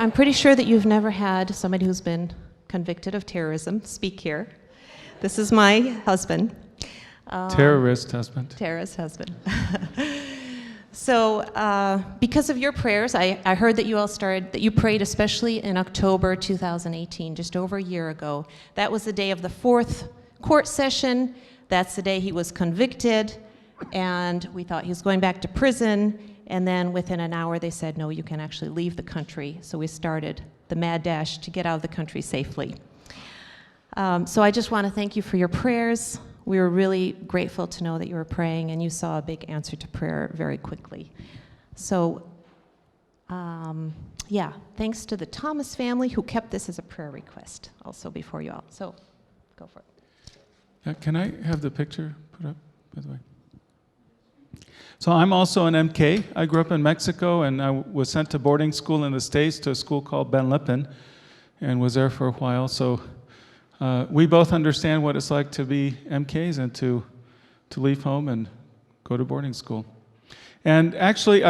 I'm pretty sure that you've never had somebody who's been convicted of terrorism speak here. This is my husband. Terrorist husband. Terrorist husband. So, because of your prayers, I heard that you prayed especially in October 2018, just over a year ago. That was the day of the 4th court session. That's the day he was convicted, and we thought he was going back to prison, and then within an hour they said, no, you can actually leave the country. So we started the mad dash to get out of the country safely. So I just want to thank you for your prayers. We were really grateful to know that you were praying, and you saw a big answer to prayer very quickly. So, yeah, thanks to the Thomas family who kept this as a prayer request also before you all. So, go for it. Can I have the picture put up, by the way? So I'm also an MK. I grew up in Mexico, and I was sent to boarding school in the States to a school called Ben Lippen, and was there for a while. So we both understand what it's like to be MKs and to leave home and go to boarding school. And actually,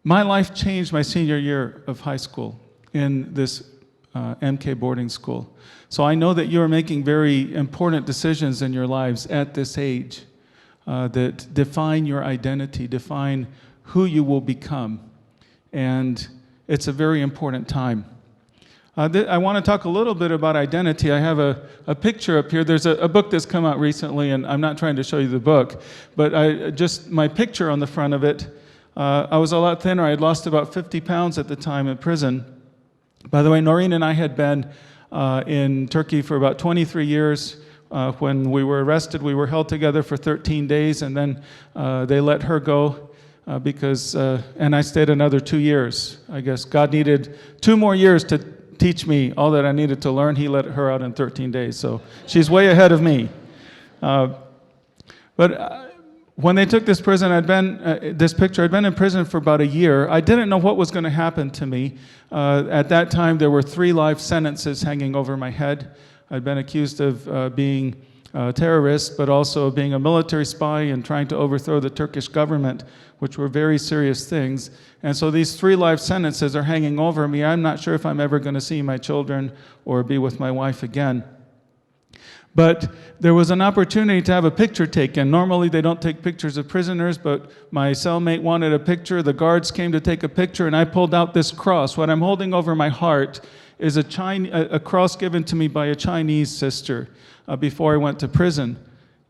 my life changed my senior year of high school in this MK boarding school. So I know that you're making very important decisions in your lives at this age that define your identity, define who you will become. And it's a very important time. I want to talk a little bit about identity. I have a picture up here. There's a book that's come out recently, and I'm not trying to show you the book, but my picture on the front of it, I was a lot thinner. I had lost about 50 pounds at the time in prison. By the way, Noreen and I had been in Turkey for about 23 years. When we were arrested, we were held together for 13 days, and then they let her go and I stayed another 2 years. I guess God needed 2 more years to teach me all that I needed to learn. He let her out in 13 days, so she's way ahead of me. But when they took this prison, I'd been in prison for about a year. I didn't know what was going to happen to me. At that time, there were 3 life sentences hanging over my head. I'd been accused of being a terrorist, but also being a military spy and trying to overthrow the Turkish government, which were very serious things. And so these 3 life sentences are hanging over me. I'm not sure if I'm ever going to see my children or be with my wife again. But there was an opportunity to have a picture taken. Normally they don't take pictures of prisoners, but my cellmate wanted a picture. The guards came to take a picture, and I pulled out this cross. What I'm holding over my heart is a cross given to me by a Chinese sister before I went to prison.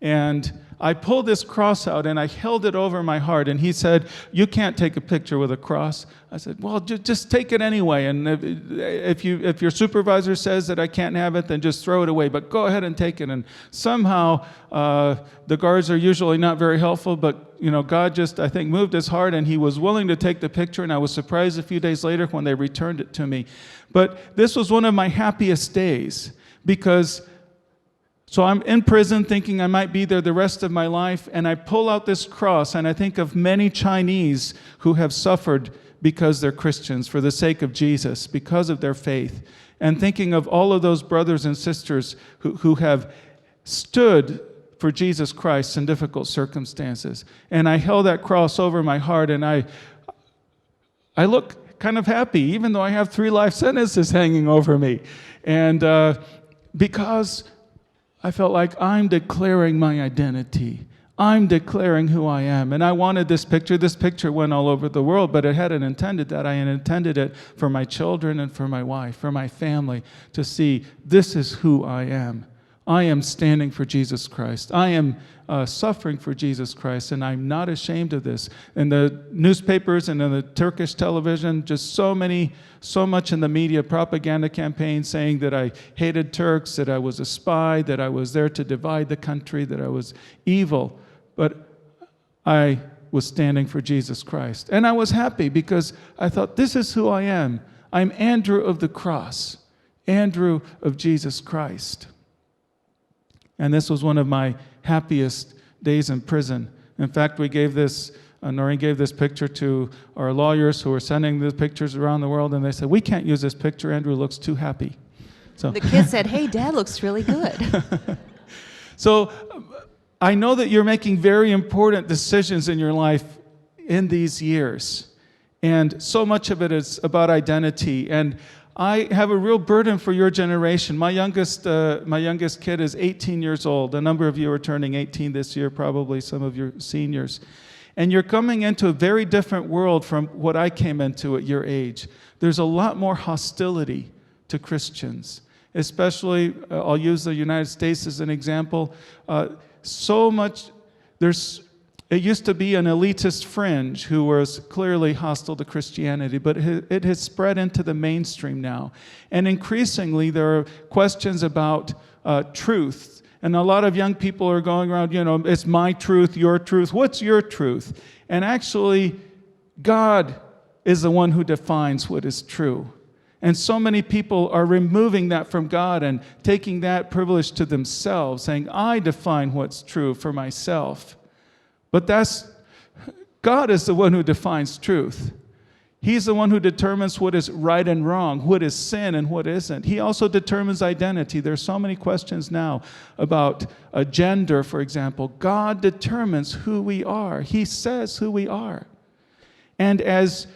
And I pulled this cross out and I held it over my heart, and he said, "You can't take a picture with a cross." I said, "Well, just take it anyway, and if your supervisor says that I can't have it, then just throw it away, but go ahead and take it." And somehow the guards are usually not very helpful, but God just, I think, moved his heart, and he was willing to take the picture, and I was surprised a few days later when they returned it to me. But this was one of my happiest days, because so I'm in prison thinking I might be there the rest of my life, and I pull out this cross, and I think of many Chinese who have suffered because they're Christians, for the sake of Jesus, because of their faith, and thinking of all of those brothers and sisters who have stood for Jesus Christ in difficult circumstances. And I held that cross over my heart, and I look kind of happy, even though I have 3 life sentences hanging over me. And because I felt like I'm declaring my identity. I'm declaring who I am. And I wanted this picture. This picture went all over the world, but I hadn't intended that. I had intended it for my children and for my wife, for my family, to see this is who I am. I am standing for Jesus Christ. I am suffering for Jesus Christ, and I'm not ashamed of this. In the newspapers and in the Turkish television, just so much in the media, propaganda campaigns saying that I hated Turks, that I was a spy, that I was there to divide the country, that I was evil. But I was standing for Jesus Christ. And I was happy because I thought, this is who I am. I'm Andrew of the cross, Andrew of Jesus Christ. And this was one of my happiest days in prison. In fact, we gave this, Noreen gave this picture to our lawyers who were sending the pictures around the world, and they said, "We can't use this picture. Andrew looks too happy." So the kids said, "Hey, Dad looks really good." So I know that you're making very important decisions in your life in these years. And so much of it is about identity. And I have a real burden for your generation. My youngest kid is 18 years old. A number of you are turning 18 this year, probably some of your seniors. And you're coming into a very different world from what I came into at your age. There's a lot more hostility to Christians, especially, I'll use the United States as an example. It used to be an elitist fringe who was clearly hostile to Christianity, but it has spread into the mainstream now. And increasingly, there are questions about truth. And a lot of young people are going around, it's my truth, your truth. What's your truth? And actually, God is the one who defines what is true. And so many people are removing that from God and taking that privilege to themselves, saying, I define what's true for myself. But God is the one who defines truth. He's the one who determines what is right and wrong, what is sin and what isn't. He also determines identity. There's so many questions now about gender, for example. God determines who we are. He says who we are. And as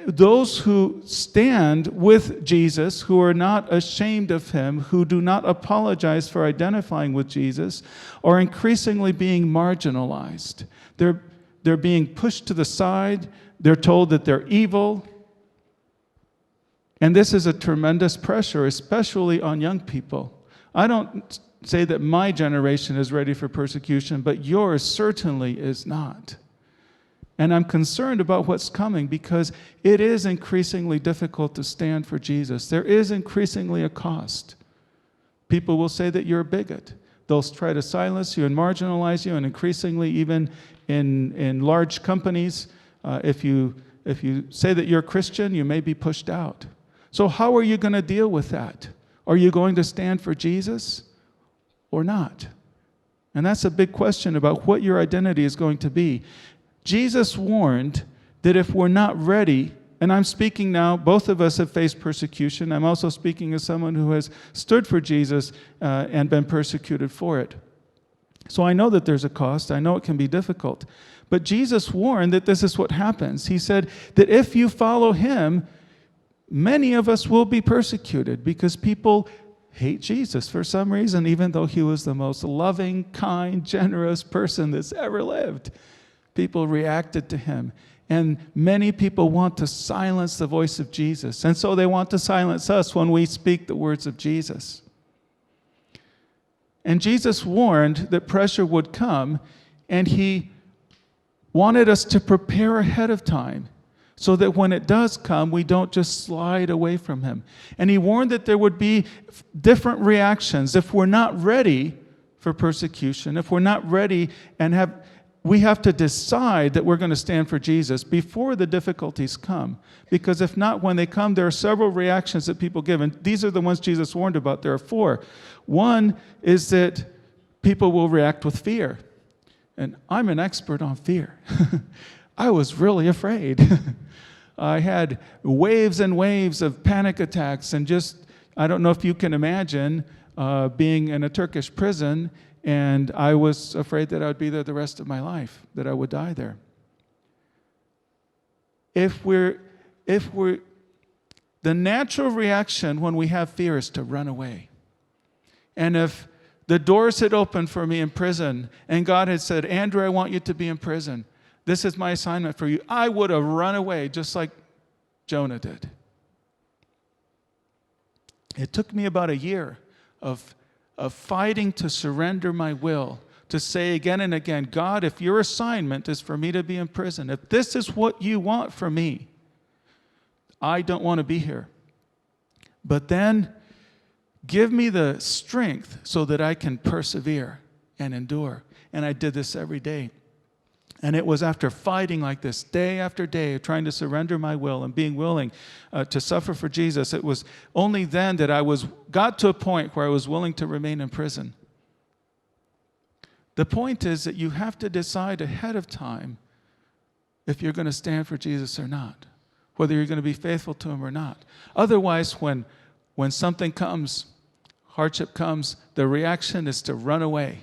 those who stand with Jesus, who are not ashamed of him, who do not apologize for identifying with Jesus, are increasingly being marginalized. They're being pushed to the side. They're told that they're evil. And this is a tremendous pressure, especially on young people. I don't say that my generation is ready for persecution, but yours certainly is not. And I'm concerned about what's coming because it is increasingly difficult to stand for Jesus. There is increasingly a cost. People will say that you're a bigot. They'll try to silence you and marginalize you, and increasingly even in large companies, if you say that you're a Christian, you may be pushed out. So how are you going to deal with that? Are you going to stand for Jesus or not? And that's a big question about what your identity is going to be. Jesus warned that if we're not ready, and I'm speaking now, both of us have faced persecution. I'm also speaking as someone who has stood for Jesus and been persecuted for it. So I know that there's a cost. I know it can be difficult. But Jesus warned that this is what happens. He said that if you follow him, many of us will be persecuted because people hate Jesus for some reason, even though he was the most loving, kind, generous person that's ever lived. People reacted to him. And many people want to silence the voice of Jesus. And so they want to silence us when we speak the words of Jesus. And Jesus warned that pressure would come, and he wanted us to prepare ahead of time so that when it does come, we don't just slide away from him. And he warned that there would be different reactions if we're not ready for persecution, if we're not ready and we have to decide that we're going to stand for Jesus before the difficulties come. Because if not, when they come, there are several reactions that people give. And these are the ones Jesus warned about. There are 4. One is that people will react with fear. And I'm an expert on fear. I was really afraid. I had waves and waves of panic attacks. And I don't know if you can imagine being in a Turkish prison, and I was afraid that I would be there the rest of my life, that I would die there. The natural reaction when we have fear is to run away. And if the doors had opened for me in prison, and God had said, Andrew, I want you to be in prison. This is my assignment for you. I would have run away just like Jonah did. It took me about a year of fighting to surrender my will, to say again and again, God, if your assignment is for me to be in prison, if this is what you want for me, I don't want to be here. But then give me the strength so that I can persevere and endure. And I did this every day. And it was after fighting like this, day after day, trying to surrender my will and being willing to suffer for Jesus, it was only then that I got to a point where I was willing to remain in prison. The point is that you have to decide ahead of time if you're going to stand for Jesus or not, whether you're going to be faithful to him or not. Otherwise, when something comes, hardship comes, the reaction is to run away.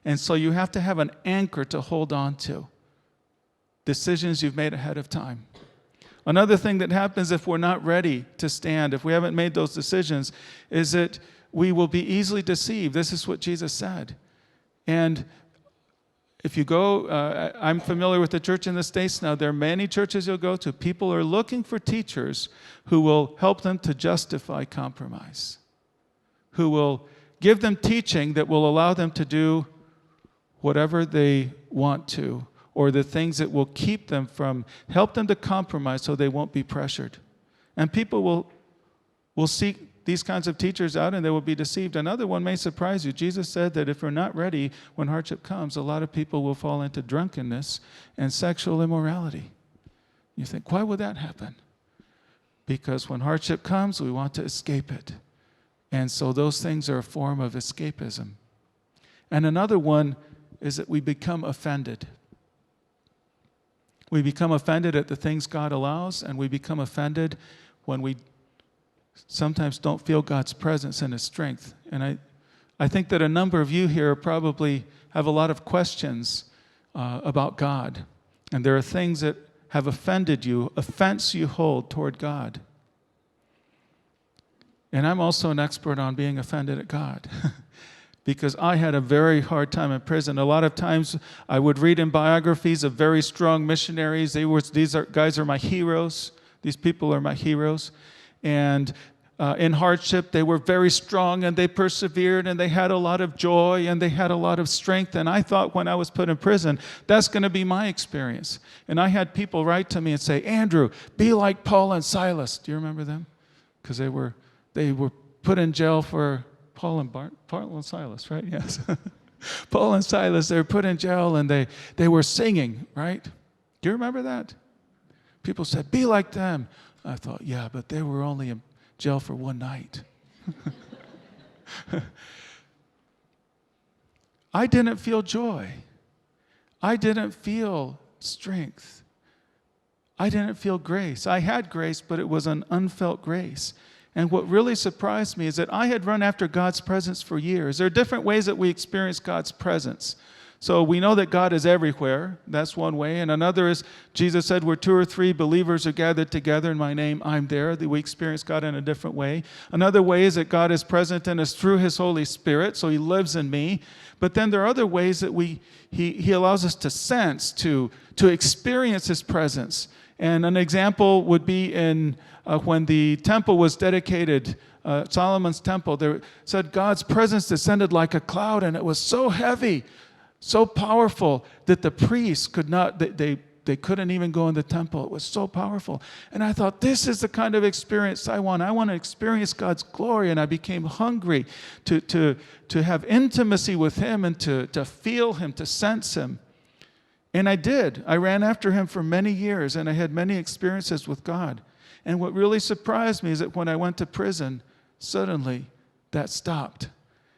And so you have to have an anchor to hold on to. decisions you've made ahead of time. Another thing that happens if we're not ready to stand, if we haven't made those decisions, is that we will be easily deceived. This is what Jesus said. And if you go, I'm familiar with the church in the States now. There are many churches you'll go to. People are looking for teachers who will help them to justify compromise, who will give them teaching that will allow them to do whatever they want to, or the things that will keep them from, help them to compromise so they won't be pressured. And people will seek these kinds of teachers out and they will be deceived. Another one may surprise you. Jesus said that if we're not ready when hardship comes, a lot of people will fall into drunkenness and sexual immorality. You think, why would that happen? Because when hardship comes, we want to escape it. And so those things are a form of escapism. And another one is that we become offended. We become offended at the things God allows, and we become offended when we sometimes don't feel God's presence and His strength. And I think that a number of you here probably have a lot of questions about God. And there are things that have offended you, offense you hold toward God. And I'm also an expert on being offended at God. Because I had a very hard time in prison. A lot of times I would read in biographies of very strong missionaries. These guys are my heroes. These people are my heroes. And in hardship, they were very strong and they persevered and they had a lot of joy and they had a lot of strength. And I thought when I was put in prison, that's going to be my experience. And I had people write to me and say, Andrew, be like Paul and Silas. Do you remember them? Because they were put in jail for Paul and Silas, right? Yes. Paul and Silas, they were put in jail and they were singing, right? Do you remember that? People said, be like them. I thought, yeah, but they were only in jail for one night. I didn't feel joy. I didn't feel strength. I didn't feel grace. I had grace, but it was an unfelt grace. And what really surprised me is that I had run after God's presence for years. There are different ways that we experience God's presence. So we know that God is everywhere. That's one way. And another is, Jesus said, where 2 or 3 believers are gathered together in my name, I'm there. That we experience God in a different way. Another way is that God is present in us through His Holy Spirit, so He lives in me. But then there are other ways that He allows us to sense, to experience His presence. And an example would be in when the temple was dedicated, Solomon's temple. There said God's presence descended like a cloud, and it was so heavy, so powerful that the priests could not. They couldn't even go in the temple. It was so powerful. And I thought, this is the kind of experience I want. I want to experience God's glory. And I became hungry to have intimacy with Him and to feel Him, to sense Him. And I did. I ran after Him for many years, and I had many experiences with God. And what really surprised me is that when I went to prison, suddenly that stopped.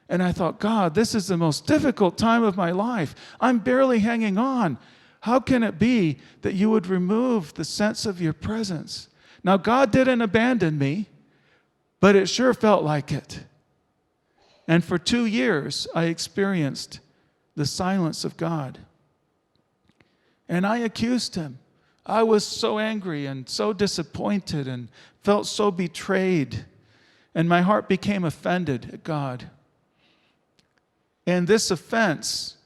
And I thought, God, this is the most difficult time of my life. I'm barely hanging on. How can it be that you would remove the sense of your presence? Now, God didn't abandon me, but it sure felt like it. And for 2 years, I experienced the silence of God. And I accused Him. I was so angry and so disappointed and felt so betrayed. And my heart became offended at God. And this offense,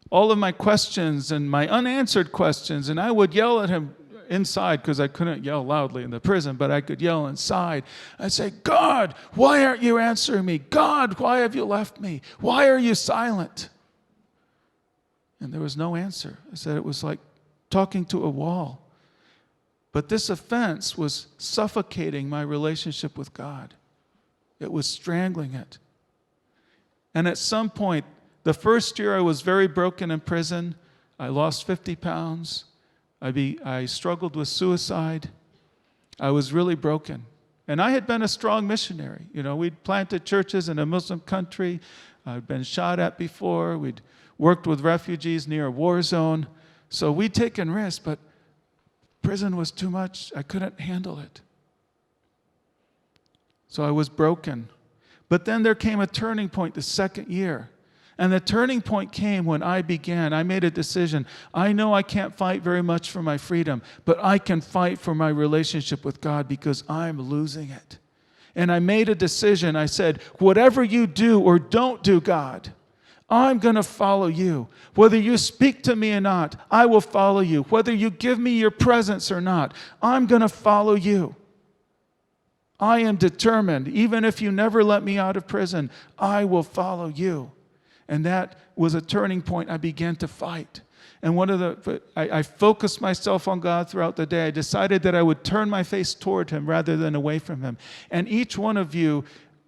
all of my questions and my unanswered questions, and I would yell at Him inside because I couldn't yell loudly in the prison, but I could yell inside. I'd say, God, why aren't you answering me? God, why have you left me? Why are you silent? And there was no answer. I said it was like talking to a wall. But this offense was suffocating my relationship with God. It was strangling it. And at some point, the first year I was very broken in prison. I lost 50 pounds. I struggled with suicide. I was really broken. And I had been a strong missionary. You know, we'd planted churches in a Muslim country. I'd been shot at before. We'd worked with refugees near a war zone. So we'd taken risks, but prison was too much. I couldn't handle it. So I was broken. But then there came a turning point the second year. And the turning point came when I made a decision. I know I can't fight very much for my freedom, but I can fight for my relationship with God because I'm losing it. And I made a decision. I said, whatever you do or don't do, God, I'm going to follow you. Whether you speak to me or not, I will follow you. Whether you give me your presence or not, I'm going to follow you. I am determined. Even if you never let me out of prison, I will follow you. And that was a turning point. I began to fight. And I focused myself on God throughout the day. I decided that I would turn my face toward Him rather than away from Him. And each one of you,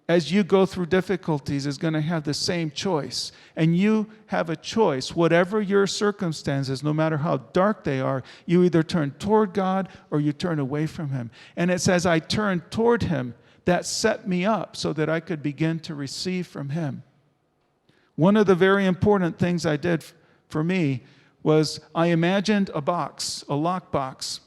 as you go through difficulties, is going to have the same choice. And you have a choice. Whatever your circumstances, no matter how dark they are, you either turn toward God or you turn away from Him. And it says, I turned toward Him. That set me up so that I could begin to receive from Him. One of the very important things I did for me was I imagined a box, a lockbox.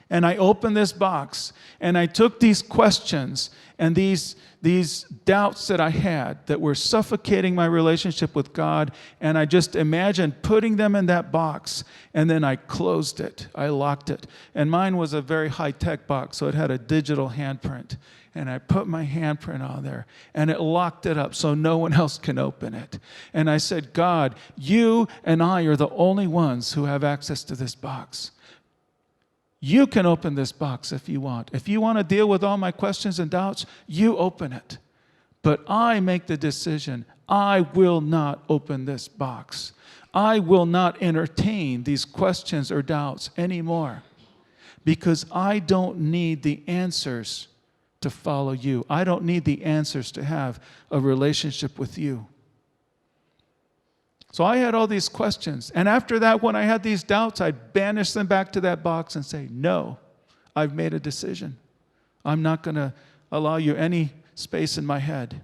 And I opened this box and I took these questions and these doubts that I had that were suffocating my relationship with God, and I just imagined putting them in that box, and then I closed it. I locked it. And mine was a very high-tech box, so it had a digital handprint. And I put my handprint on there, and it locked it up so no one else can open it. And I said, God, you and I are the only ones who have access to this box. You can open this box if you want. If you want to deal with all my questions and doubts, you open it. But I make the decision. I will not open this box. I will not entertain these questions or doubts anymore because I don't need the answers to follow you. I don't need the answers to have a relationship with you. So I had all these questions. And after that, when I had these doubts, I'd banish them back to that box and say, no, I've made a decision. I'm not going to allow you any space in my head.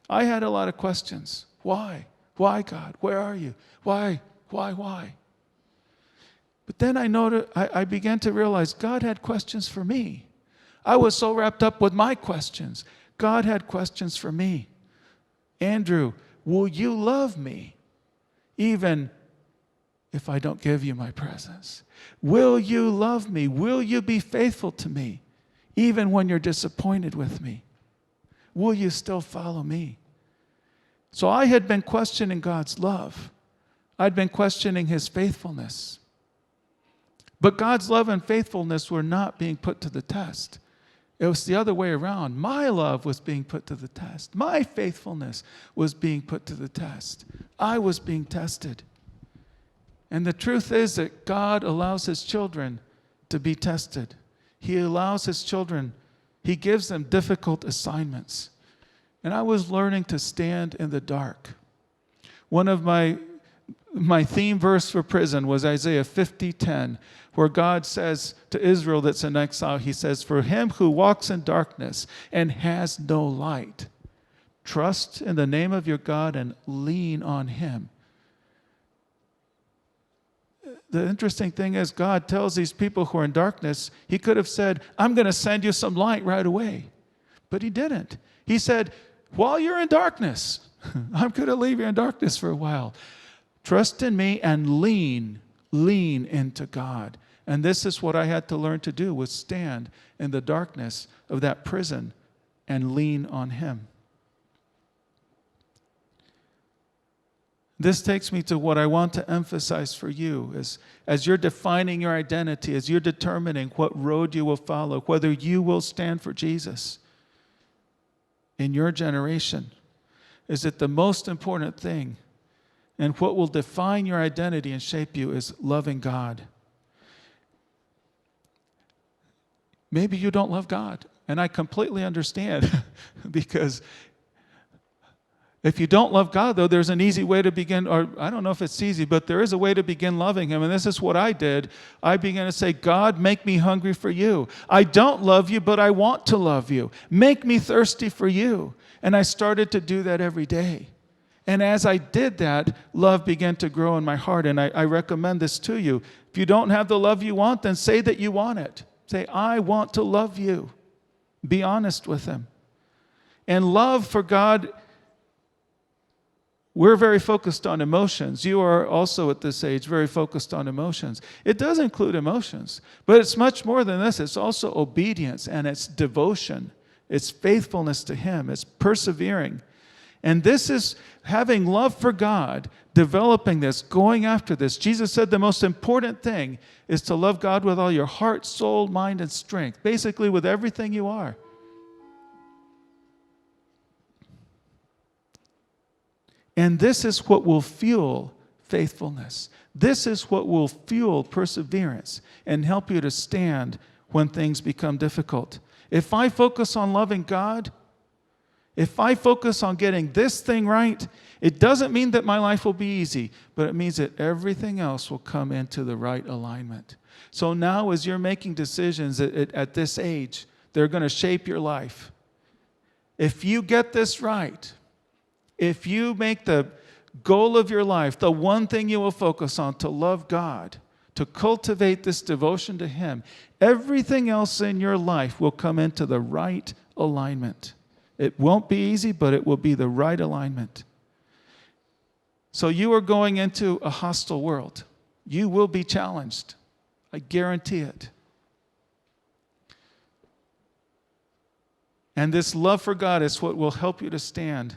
I had a lot of questions. Why? Why, God? Where are you? Why? Why? But then I began to realize God had questions for me. I was so wrapped up with my questions. God had questions for me. Andrew, will you love me even if I don't give you my presence? Will you love me? Will you be faithful to me even when you're disappointed with me? Will you still follow me? So I had been questioning God's love. I'd been questioning His faithfulness. But God's love and faithfulness were not being put to the test. It was the other way around. My love was being put to the test. My faithfulness was being put to the test. I was being tested. And the truth is that God allows His children to be tested. He allows His children, He gives them difficult assignments. And I was learning to stand in the dark. One of my theme verse for prison was Isaiah 50:10, where God says to Israel that's in exile, He says, for him who walks in darkness and has no light, trust in the name of your God and lean on Him. The interesting thing is God tells these people who are in darkness, He could have said, I'm going to send you some light right away. But He didn't. He said, while you're in darkness, I'm going to leave you in darkness for a while. Trust in me and lean into God. And this is what I had to learn to do, was stand in the darkness of that prison and lean on Him. This takes me to what I want to emphasize for you as you're defining your identity, as you're determining what road you will follow, whether you will stand for Jesus in your generation, is that the most important thing and what will define your identity and shape you is loving God. Maybe you don't love God, and I completely understand because if you don't love God, though, there's an easy way to begin, or I don't know if it's easy, but there is a way to begin loving Him, and this is what I did. I began to say, God, make me hungry for you. I don't love you, but I want to love you. Make me thirsty for you. And I started to do that every day. And as I did that, love began to grow in my heart, and I recommend this to you. If you don't have the love you want, then say that you want it. Say, I want to love you. Be honest with Him. And love for God We're very focused on emotions. You are also at this age very focused on emotions. It does include emotions, but it's much more than this. It's also obedience, and it's devotion. It's faithfulness to Him. It's persevering. And this is having love for God, developing this, going after this. Jesus said the most important thing is to love God with all your heart, soul, mind, and strength. Basically with everything you are. And this is what will fuel faithfulness. This is what will fuel perseverance and help you to stand when things become difficult. If I focus on loving God, if I focus on getting this thing right, it doesn't mean that my life will be easy, but it means that everything else will come into the right alignment. So now as you're making decisions at this age, they're going to shape your life. If you get this right, if you make the goal of your life, the one thing you will focus on, to love God, to cultivate this devotion to Him, everything else in your life will come into the right alignment. It won't be easy, but it will be the right alignment. So you are going into a hostile world. You will be challenged. I guarantee it. And this love for God is what will help you to stand.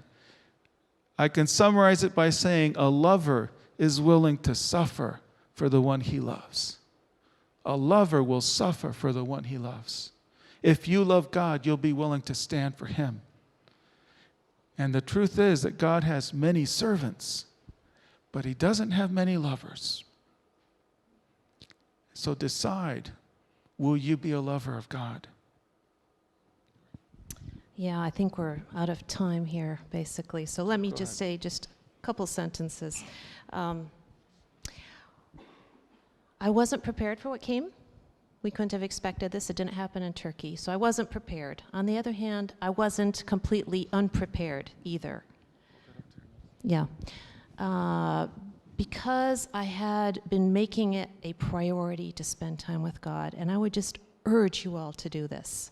I can summarize it by saying a lover is willing to suffer for the one he loves. A lover will suffer for the one he loves. If you love God, you'll be willing to stand for Him. And the truth is that God has many servants, but He doesn't have many lovers. So decide, will you be a lover of God? Yeah, I think we're out of time here, basically. So let me just say just a couple sentences. I wasn't prepared for what came. We couldn't have expected this. It didn't happen in Turkey. So I wasn't prepared. On the other hand, I wasn't completely unprepared either. Yeah. Because I had been making it a priority to spend time with God. And I would just urge you all to do this.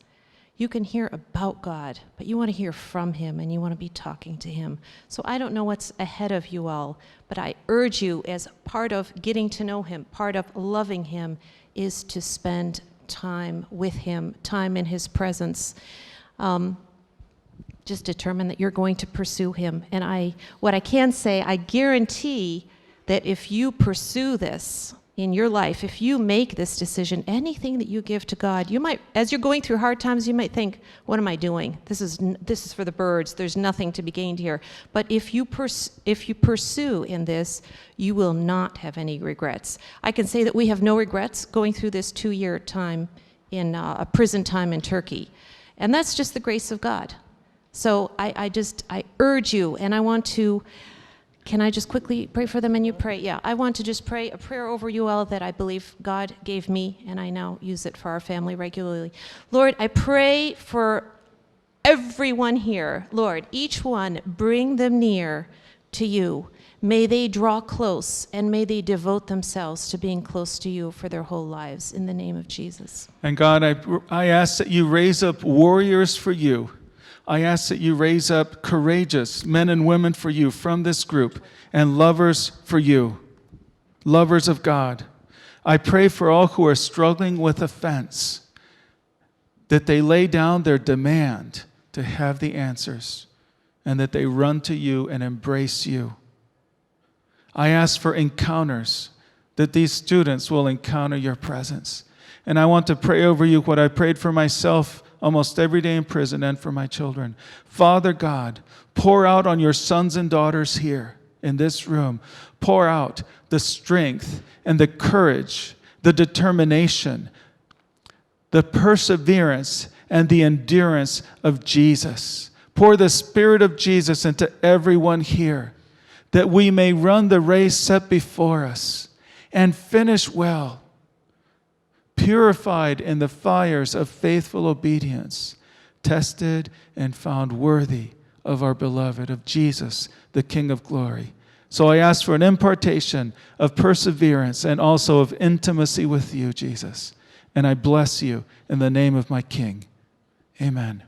You can hear about God, but you want to hear from Him, and you want to be talking to Him. So I don't know what's ahead of you all, but I urge you, as part of getting to know Him, part of loving Him, is to spend time with Him, time in His presence. Just determine that you're going to pursue Him. And what I can say, I guarantee that if you pursue this in your life, if you make this decision, anything that you give to God, you might, as you're going through hard times, you might think, what am I doing? This is for the birds. There's nothing to be gained here. But if you pursue in this, you will not have any regrets. I can say that we have no regrets going through this 2-year time in a prison time in Turkey. And that's just the grace of God. So I urge you, and I want to, can I just quickly pray for them and you pray? Yeah, I want to just pray a prayer over you all that I believe God gave me, and I now use it for our family regularly. Lord, I pray for everyone here. Lord, each one, bring them near to you. May they draw close, and may they devote themselves to being close to you for their whole lives, in the name of Jesus. And God, I ask that you raise up warriors for you. I ask that you raise up courageous men and women for you from this group, and lovers for you, lovers of God. I pray for all who are struggling with offense, that they lay down their demand to have the answers, and that they run to you and embrace you. I ask for encounters, that these students will encounter your presence. And I want to pray over you what I prayed for myself almost every day in prison and for my children. Father God, pour out on your sons and daughters here in this room, pour out the strength and the courage, the determination, the perseverance and the endurance of Jesus. Pour the Spirit of Jesus into everyone here, that we may run the race set before us and finish well, purified in the fires of faithful obedience, tested and found worthy of our beloved, of Jesus, the King of glory. So I ask for an impartation of perseverance and also of intimacy with you, Jesus. And I bless you in the name of my King. Amen.